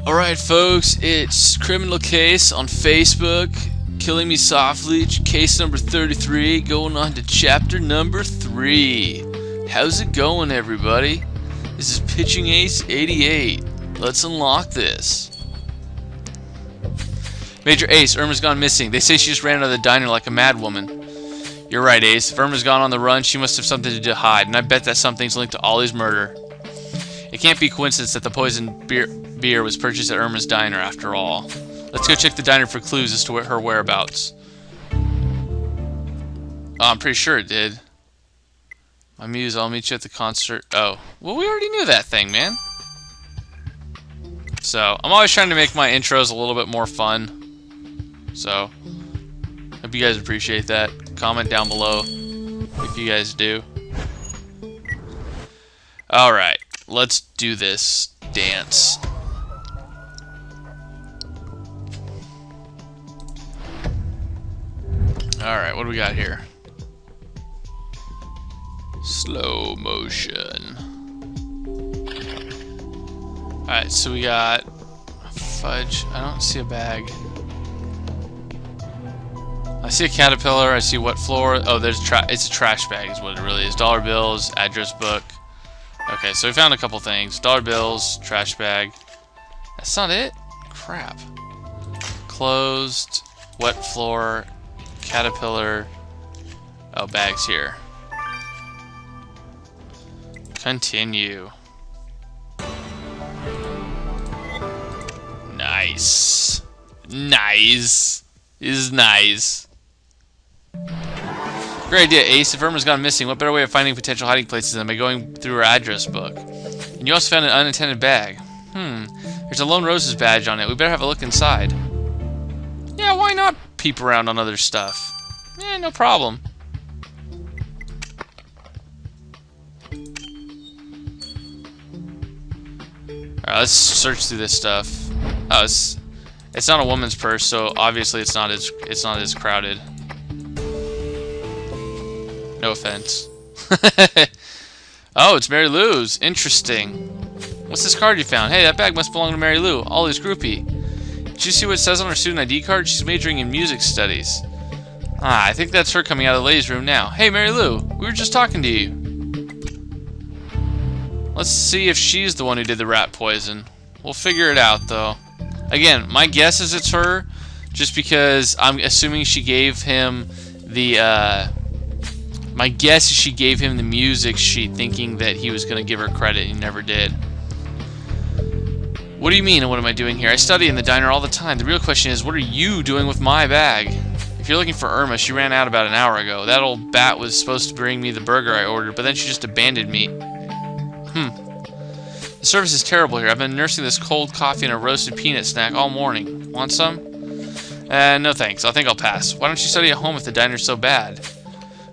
Alright folks, it's Criminal Case on Facebook, Killing Me Softly, case number 33, going on to chapter number 3. How's it going, everybody? This is Pitching Ace 88. Let's unlock this. Major Ace, Irma's gone missing. They say she just ran out of the diner like a mad woman. You're right, Ace. If Irma's gone on the run, she must have something to hide, and I bet that something's linked to Ollie's murder. It can't be coincidence that the poisoned beer was purchased at Irma's diner after all. Let's go check the diner for clues as to her whereabouts. Oh, I'm pretty sure it did. My muse, I'll meet you at the concert. Oh, well, we already knew that thing, man. So, I'm always trying to make my intros a little bit more fun. So, hope you guys appreciate that. Comment down below if you guys do. Alright, let's do this dance. Alright, what do we got here? Slow motion. Alright, so we got fudge. I don't see a bag. I see a caterpillar. I see wet floor. Oh, there's it's a trash bag is what it really is. Dollar bills, address book. Okay, so we found a couple things. Dollar bills, trash bag. That's not it? Crap. Closed, wet floor, caterpillar. Oh, bags here. Continue. Nice. Nice. Is nice. Great idea, Ace. If Irma's gone missing, what better way of finding potential hiding places than by going through her address book? And you also found an unattended bag. There's a Lone Rose's badge on it. We better have a look inside. Yeah, why not peep around on other stuff? Yeah, no problem. Alright, let's search through this stuff. Oh, it's not a woman's purse, so obviously it's not as crowded. No offense. Oh, it's Mary Lou's. Interesting. What's this card you found? Hey, that bag must belong to Mary Lou, Ollie's groupie. Did you see what it says on her student ID card? She's majoring in music studies. Ah, I think that's her coming out of the ladies' room now. Hey, Mary Lou, we were just talking to you. Let's see if she's the one who did the rat poison. We'll figure it out, though. Again, my guess is it's her, just because I'm assuming she gave him the, my guess is she gave him the music sheet thinking that he was going to give her credit and he never did. What do you mean, and what am I doing here? I study in the diner all the time. The real question is, what are you doing with my bag? If you're looking for Irma, she ran out about an hour ago. That old bat was supposed to bring me the burger I ordered, but then she just abandoned me. The service is terrible here. I've been nursing this cold coffee and a roasted peanut snack all morning. Want some? No thanks. I think I'll pass. Why don't you study at home if the diner's so bad?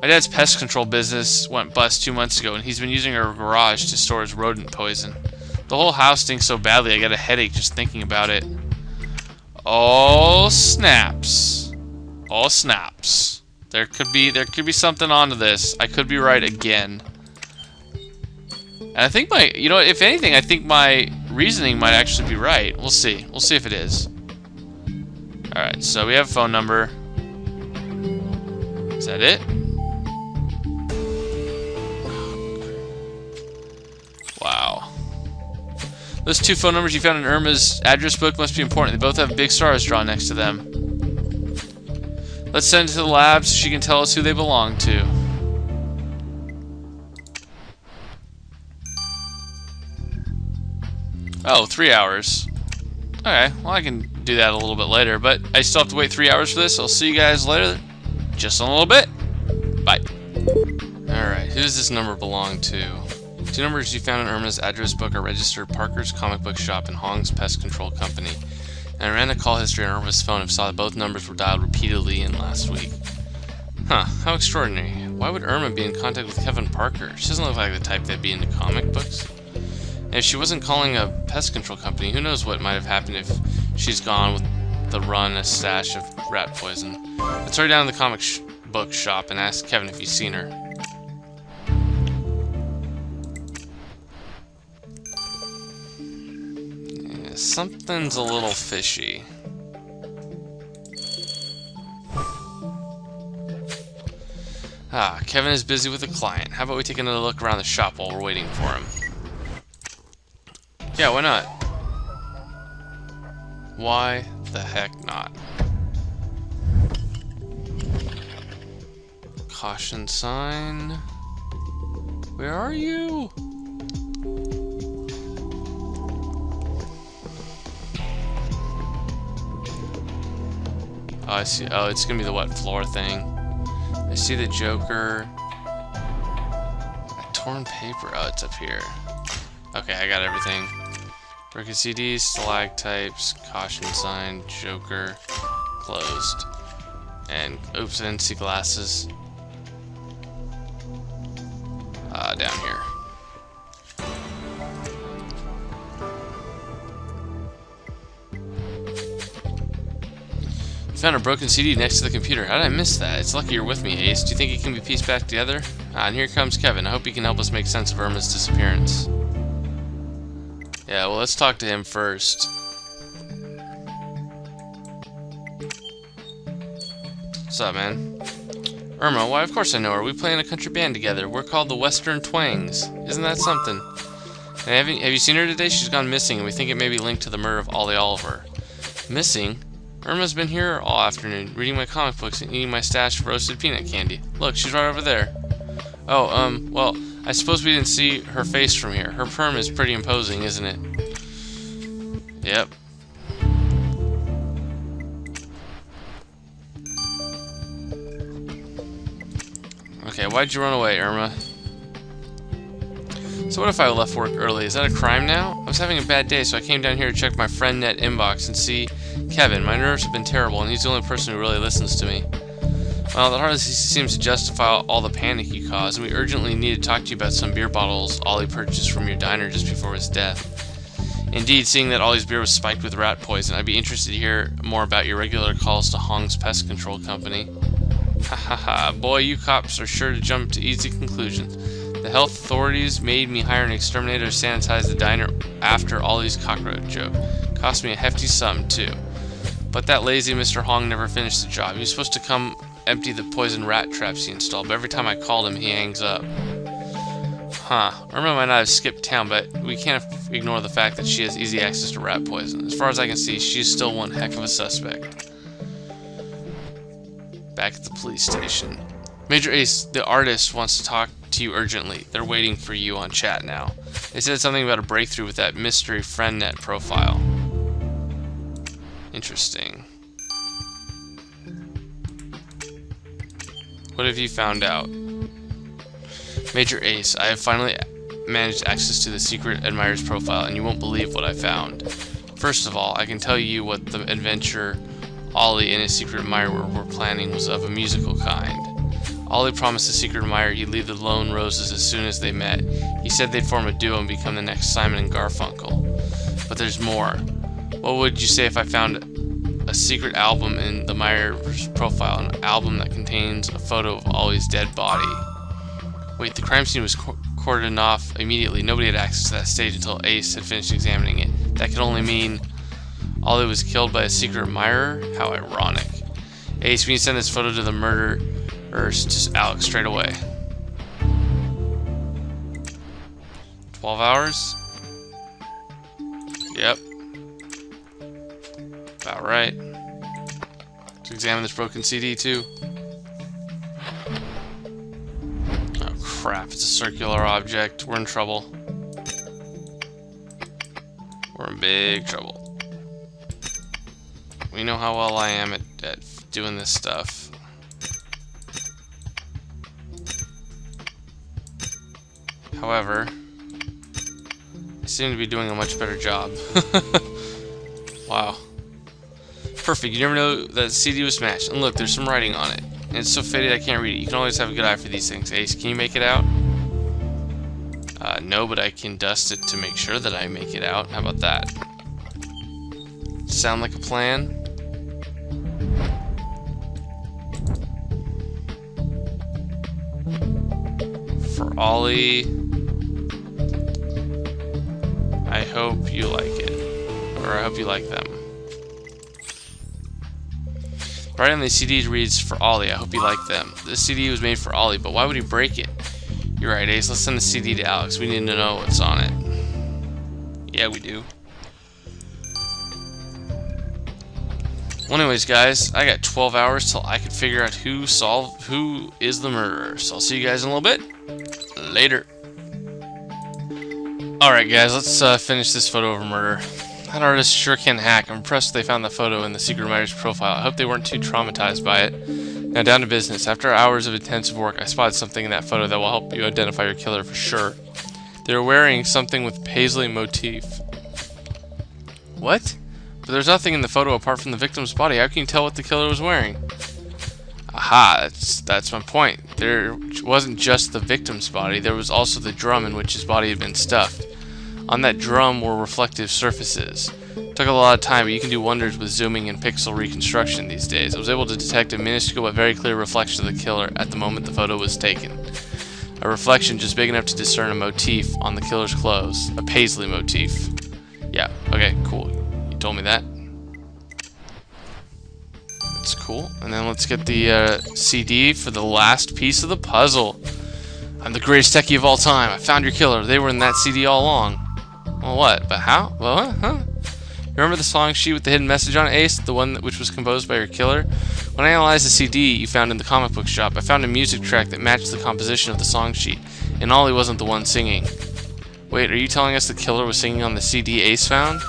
My dad's pest control business went bust 2 months ago, and he's been using our garage to store his rodent poison. The whole house stinks so badly I got a headache just thinking about it. Oh snaps. Oh snaps. There could be something onto this. I could be right again. And I think if anything, I think my reasoning might actually be right. We'll see. We'll see if it is. Alright, so we have a phone number. Is that it? Wow. Those 2 phone numbers you found in Irma's address book must be important. They both have big stars drawn next to them. Let's send it to the lab so she can tell us who they belong to. Oh, 3 hours. Okay, well I can do that a little bit later, but I still have to wait 3 hours for this. I'll see you guys later. Just in a little bit. Bye. Alright, who does this number belong to? 2 numbers you found in Irma's address book are registered Parker's Comic Book Shop and Hong's Pest Control Company. And I ran a call history on Irma's phone and saw that both numbers were dialed repeatedly in last week. Huh, how extraordinary. Why would Irma be in contact with Kevin Parker? She doesn't look like the type that'd be into comic books. And if she wasn't calling a pest control company, who knows what might have happened if she's gone with the run a stash of rat poison. Let's hurry down to the comic book shop and ask Kevin if he's seen her. Something's a little fishy. Kevin is busy with a client. How about we take another look around the shop while we're waiting for him? Yeah, why not? Why the heck not? Caution sign. Where are you? Oh, I see. Oh, it's gonna be the wet floor thing. I see the Joker. A torn paper. Oh, it's up here. Okay, I got everything. Broken CDs, stalactypes, caution sign, Joker, closed. And oops, I didn't see glasses. Down here. Found a broken CD next to the computer. How did I miss that? It's lucky you're with me, Ace. Do you think it can be pieced back together? And here comes Kevin. I hope he can help us make sense of Irma's disappearance. Yeah, well, let's talk to him first. What's up, man? Irma, why, of course I know her. We play in a country band together. We're called the Western Twangs. Isn't that something? And have you seen her today? She's gone missing, and we think it may be linked to the murder of Ollie Oliver. Missing? Irma's been here all afternoon, reading my comic books and eating my stash of roasted peanut candy. Look, she's right over there. Oh, well, I suppose we didn't see her face from here. Her perm is pretty imposing, isn't it? Yep. Okay, why'd you run away, Irma? So what if I left work early? Is that a crime now? I was having a bad day, so I came down here to check my FriendNet inbox and see Kevin. My nerves have been terrible, and he's the only person who really listens to me. Well, that hardly seems to justify all the panic you caused, and we urgently need to talk to you about some beer bottles Ollie purchased from your diner just before his death. Indeed, seeing that Ollie's beer was spiked with rat poison, I'd be interested to hear more about your regular calls to Hong's Pest Control Company. Ha ha ha, boy, you cops are sure to jump to easy conclusions. The health authorities made me hire an exterminator to sanitize the diner after Ollie's cockroach joke. Cost me a hefty sum, too. But that lazy Mr. Hong never finished the job. He was supposed to come empty the poison rat traps he installed, but every time I called him, he hangs up. Huh. Irma might not have skipped town, but we can't ignore the fact that she has easy access to rat poison. As far as I can see, she's still one heck of a suspect. Back at the police station. Major Ace, the artist, wants to talk to you urgently. They're waiting for you on chat now. They said something about a breakthrough with that mystery FriendNet profile. Interesting. What have you found out? Major Ace, I have finally managed access to the secret admirer's profile, and you won't believe what I found. First of all, I can tell you what the adventure Ollie and his secret admirer were planning was of a musical kind. Ollie promised the secret admirer he'd leave the Lone Roses as soon as they met. He said they'd form a duo and become the next Simon and Garfunkel. But there's more. What would you say if I found a secret album in the Myers profile, an album that contains a photo of Ollie's dead body? Wait, the crime scene was cordoned off immediately. Nobody had access to that stage until Ace had finished examining it. That could only mean Ollie was killed by a secret admirer? How ironic. Ace, we need to send this photo to the murderers to Alex straight away. 12 hours? Yep. About right. To examine this broken CD too. Oh crap, it's a circular object. We're in trouble. We're in big trouble. We know how well I am at doing this stuff. However, I seem to be doing a much better job. Wow. Perfect, you never know that the CD was smashed. And look, there's some writing on it. And it's so faded I can't read it. You can always have a good eye for these things. Ace, can you make it out? No, but I can dust it to make sure that I make it out. How about that? Sound like a plan? For Ollie, I hope you like it. Or Oliver. I hope you like them. Right on the CD reads for Ollie. I hope you like them. This CD was made for Ollie, but why would he break it? You're right, Ace. Let's send the CD to Alex. We need to know what's on it. Yeah, we do. Well, anyways, guys, I got 12 hours till I can figure out who is the murderer. So I'll see you guys in a little bit. Later. Alright, guys, let's finish this photo of a murder. That artist sure can hack. I'm impressed they found the photo in the secret admirer's profile. I hope they weren't too traumatized by it. Now, down to business. After hours of intensive work, I spotted something in that photo that will help you identify your killer for sure. They were wearing something with paisley motif. What? But there's nothing in the photo apart from the victim's body. How can you tell what the killer was wearing? Aha, that's my point. There wasn't just the victim's body, there was also the drum in which his body had been stuffed. On that drum were reflective surfaces. It took a lot of time, but you can do wonders with zooming and pixel reconstruction these days. I was able to detect a minuscule but very clear reflection of the killer at the moment the photo was taken. A reflection just big enough to discern a motif on the killer's clothes. A paisley motif. Yeah, okay, cool. You told me that. That's cool. And then let's get the CD for the last piece of the puzzle. I'm the greatest techie of all time. I found your killer. They were in that CD all along. Well, what? But how? Well, what? Huh? You remember the song sheet with the hidden message on it, Ace? The one which was composed by your killer? When I analyzed the CD you found in the comic book shop, I found a music track that matched the composition of the song sheet. And Ollie wasn't the one singing. Wait, are you telling us the killer was singing on the CD Ace found?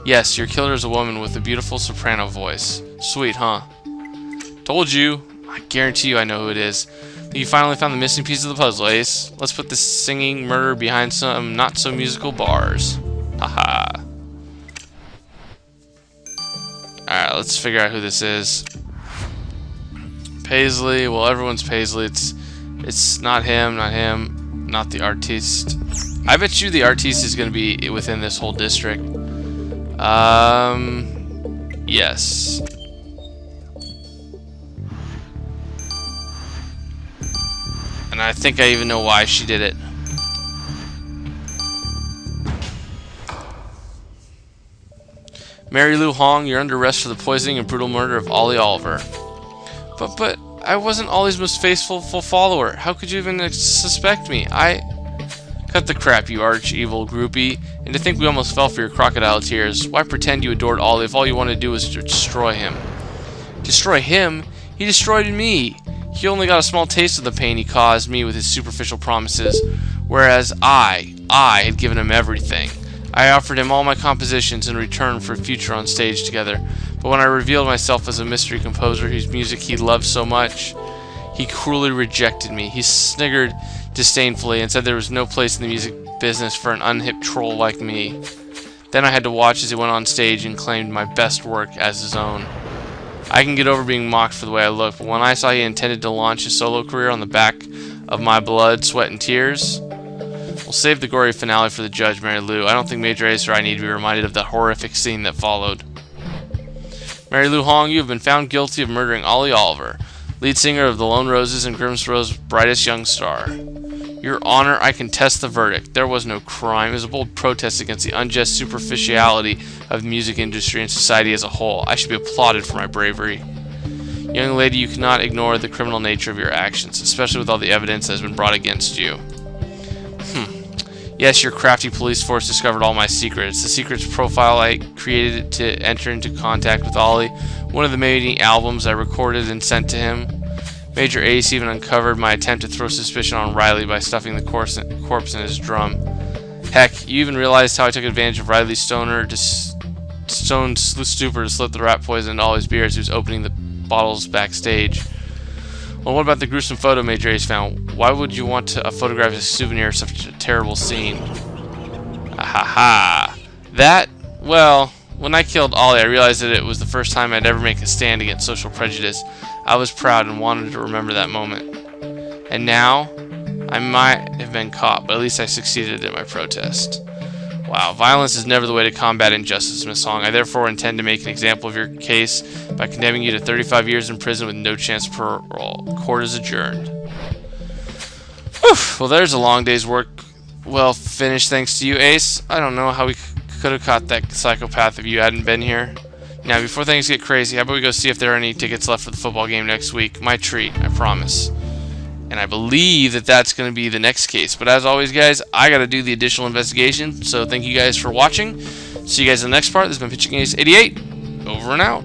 Yes, your killer is a woman with a beautiful soprano voice. Sweet, huh? Told you. I guarantee you I know who it is. You finally found the missing piece of the puzzle, Ace. Let's put this singing murder behind some not-so-musical bars. Haha. Alright, let's figure out who this is. Paisley. Well, everyone's Paisley. It's not him, not the artiste. I bet you the artiste is going to be within this whole district. Yes. And I think I even know why she did it. Mary Lou Hong, you're under arrest for the poisoning and brutal murder of Ollie Oliver. But I wasn't Ollie's most faithful follower. How could you even suspect me? Cut the crap, you arch-evil groupie. And to think we almost fell for your crocodile tears. Why pretend you adored Ollie if all you wanted to do was to destroy him? Destroy him? He destroyed me. He only got a small taste of the pain he caused me with his superficial promises, whereas I had given him everything. I offered him all my compositions in return for a future on stage together, but when I revealed myself as a mystery composer whose music he loved so much, he cruelly rejected me. He sniggered disdainfully and said there was no place in the music business for an unhip troll like me. Then I had to watch as he went on stage and claimed my best work as his own. I can get over being mocked for the way I look, but when I saw he intended to launch his solo career on the back of my blood, sweat, and tears, we'll save the gory finale for the judge, Mary Lou. I don't think Major Ace or I need to be reminded of the horrific scene that followed. Mary Lou Hong, you have been found guilty of murdering Ollie Oliver, lead singer of the Lone Roses and Grimsboro's brightest young star. Your Honor, I contest the verdict. There was no crime. It was a bold protest against the unjust superficiality of the music industry and society as a whole. I should be applauded for my bravery. Young lady, you cannot ignore the criminal nature of your actions, especially with all the evidence that has been brought against you. Yes, your crafty police force discovered all my secrets. The secrets profile I created to enter into contact with Ollie, one of the many albums I recorded and sent to him. Major Ace even uncovered my attempt to throw suspicion on Riley by stuffing the corpse in his drum. Heck, you even realized how I took advantage of Riley's stupor to slip the rat poison into Ollie's beer as he was opening the bottles backstage. Well, what about the gruesome photo Major Ace found? Why would you want to photograph as a souvenir of such a terrible scene? Ahaha. That, well, when I killed Ollie, I realized that it was the first time I'd ever make a stand against social prejudice. I was proud and wanted to remember that moment. And now, I might have been caught, but at least I succeeded in my protest. Wow, violence is never the way to combat injustice, Miss Hong. I therefore intend to make an example of your case by condemning you to 35 years in prison with no chance of parole. Court is adjourned. Whew. Well, there's a long day's work well finished thanks to you, Ace. I don't know how we could have caught that psychopath if you hadn't been here. Now, before things get crazy, how about we go see if there are any tickets left for the football game next week? My treat, I promise. And I believe that that's going to be the next case. But as always, guys, I got to do the additional investigation. So thank you guys for watching. See you guys in the next part. This has been Pitching Ace 88. Over and out.